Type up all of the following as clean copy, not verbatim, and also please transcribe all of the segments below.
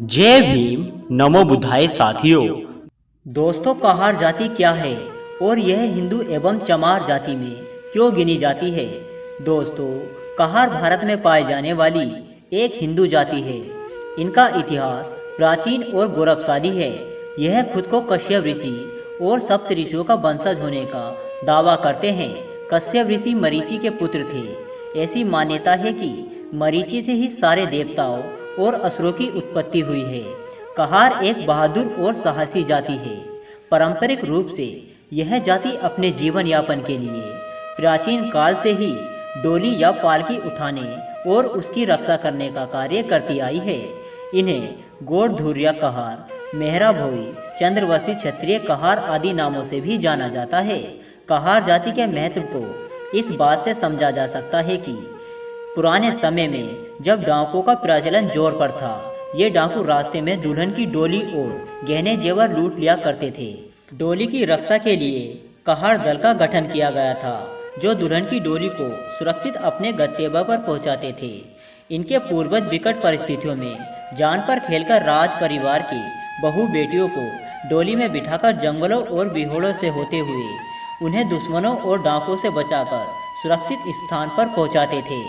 जय भीम नमो बुद्धाय साथियों। दोस्तों, कहार जाति क्या है और यह हिंदू एवं चमार जाति में क्यों गिनी जाती है? दोस्तों, कहार भारत में पाई जाने वाली एक हिंदू जाति है। इनका इतिहास प्राचीन और गौरवशाली है। यह खुद को कश्यप ऋषि और सप्त ऋषियों का वंशज होने का दावा करते हैं। कश्यप ऋषि मरीचि के पुत्र थे। ऐसी मान्यता है कि मरीचि से ही सारे देवताओं और असुरों की उत्पत्ति हुई है। कहार एक बहादुर और साहसी जाति है। पारंपरिक रूप से यह जाति अपने जीवन यापन के लिए प्राचीन काल से ही डोली या पालकी उठाने और उसकी रक्षा करने का कार्य करती आई है। इन्हें गोरधुरिया कहार, मेहरा भोई, चंद्रवंशी, क्षत्रिय कहार आदि नामों से भी जाना जाता है। कहार जाति के महत्व को इस बात से समझा जा सकता है कि पुराने समय में जब डाकुओं का प्रचलन जोर पर था, ये डाकू रास्ते में दुल्हन की डोली और गहने जेवर लूट लिया करते थे। डोली की रक्षा के लिए कहार दल का गठन किया गया था, जो दुल्हन की डोली को सुरक्षित अपने गंतव्य पर पहुंचाते थे। इनके पूर्वज विकट परिस्थितियों में जान पर खेलकर राज परिवार की बहू बेटियों को डोली में बिठाकर जंगलों और बिहोड़ों से होते हुए उन्हें दुश्मनों और डाकुओं से बचाकर सुरक्षित स्थान पर पहुंचाते थे।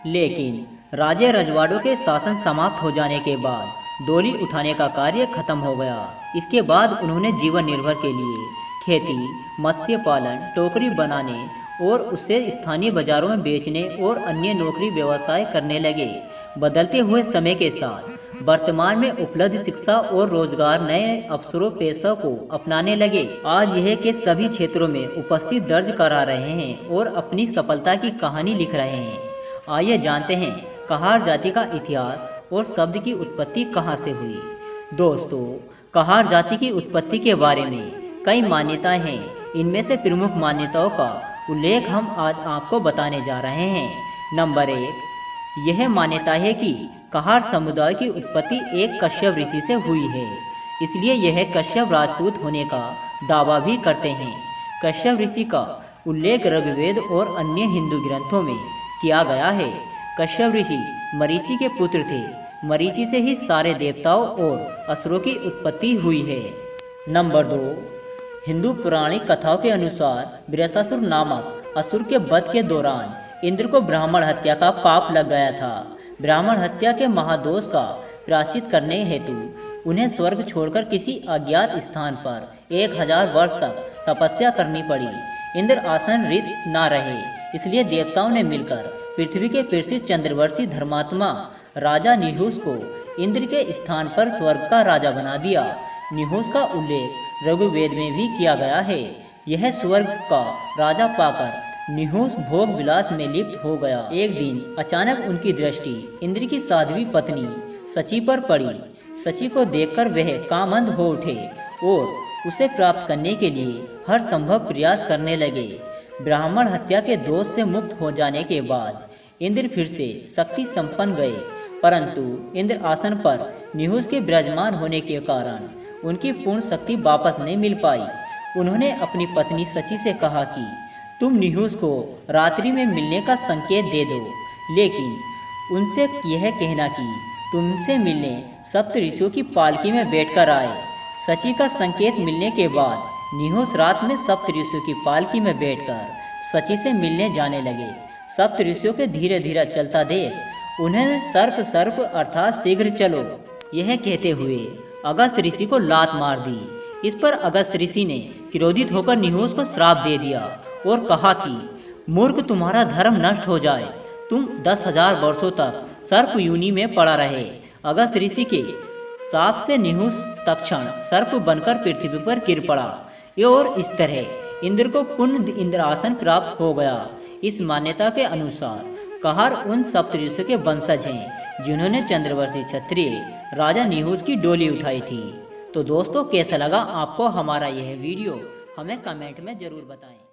लेकिन राजे रजवाड़ों के शासन समाप्त हो जाने के बाद डोली उठाने का कार्य खत्म हो गया। इसके बाद उन्होंने जीवन निर्भर के लिए खेती, मत्स्य पालन, टोकरी बनाने और उससे स्थानीय बाजारों में बेचने और अन्य नौकरी व्यवसाय करने लगे। बदलते हुए समय के साथ वर्तमान में उपलब्ध शिक्षा और रोजगार नए अवसरों पेशा को अपनाने लगे। आज यह के सभी क्षेत्रों में उपस्थित दर्ज करा रहे हैं और अपनी सफलता की कहानी लिख रहे हैं। आइए जानते हैं कहार जाति का इतिहास और शब्द की उत्पत्ति कहां से हुई। दोस्तों, कहार जाति की उत्पत्ति के बारे में कई मान्यताएं हैं। इनमें से प्रमुख मान्यताओं का उल्लेख हम आज आपको बताने जा रहे हैं। नंबर 1, यह मान्यता है कि कहार समुदाय की उत्पत्ति एक कश्यप ऋषि से हुई है, इसलिए यह कश्यप राजपूत होने का दावा भी करते हैं। कश्यप ऋषि का उल्लेख ऋग्वेद और अन्य हिंदू ग्रंथों में किया गया है। कश्यप ऋषि मरीचि के पुत्र थे। मरीचि से ही सारे देवताओं और असुरों की उत्पत्ति हुई है। नंबर 2, हिंदू पौराणिक कथाओं के अनुसार वृषासुर नामक असुर के वध के दौरान इंद्र को ब्राह्मण हत्या का पाप लग गया था। ब्राह्मण हत्या के महादोष का प्रायश्चित करने हेतु उन्हें स्वर्ग छोड़कर किसी अज्ञात स्थान पर 1000 वर्ष तक तपस्या करनी पड़ी। इंद्र आसन रित न रहे, इसलिए देवताओं ने मिलकर पृथ्वी के प्रसिद्ध चंद्रवंशी धर्मात्मा राजा निहुस को इंद्र के स्थान पर स्वर्ग का राजा बना दिया। निहुस का उल्लेख ऋग्वेद में भी किया गया है। यह स्वर्ग का राजा पाकर निहुस भोग विलास में लिप्त हो गया। एक दिन अचानक उनकी दृष्टि इंद्र की साध्वी पत्नी शची पर पड़ी। शची को देखकर वह कामंद हो उठे और उसे प्राप्त करने के लिए हर संभव प्रयास करने लगे। ब्राह्मण हत्या के दोष से मुक्त हो जाने के बाद इंद्र फिर से शक्ति संपन्न गए, परंतु इंद्र आसन पर निहुस के विराजमान होने के कारण उनकी पूर्ण शक्ति वापस नहीं मिल पाई। उन्होंने अपनी पत्नी शची से कहा कि तुम निहुस को रात्रि में मिलने का संकेत दे दो, लेकिन उनसे यह कहना कि तुमसे मिलने सप्त ऋषियों की पालकी में बैठकर आए। शची का संकेत मिलने के बाद निहुस रात में सप्त ऋषियों की पालकी में बैठकर शची से मिलने जाने लगे। सप्त ऋषियों के धीरे धीरे चलता देख उन्हें सर्प सर्प अर्थात शीघ्र चलो यह कहते हुए अगस्त ऋषि को लात मार दी। इस पर अगस्त ऋषि ने क्रोधित होकर निहुस को श्राप दे दिया और कहा कि मूर्ख, तुम्हारा धर्म नष्ट हो जाए, तुम 10,000 वर्षों तक सर्प योनि में पड़ा रहे। अगस्त ऋषि के शाप से निहुस तत्क्षण सर्प बनकर पृथ्वी पर गिर पड़ा और इस तरह इंद्र को पुण्य इंद्रासन प्राप्त हो गया। इस मान्यता के अनुसार कहार उन सप्त ऋषियों के वंशज हैं जिन्होंने चंद्रवंशी क्षत्रिय राजा निहुस की डोली उठाई थी। तो दोस्तों, कैसा लगा आपको हमारा यह वीडियो? हमें कमेंट में जरूर बताएं।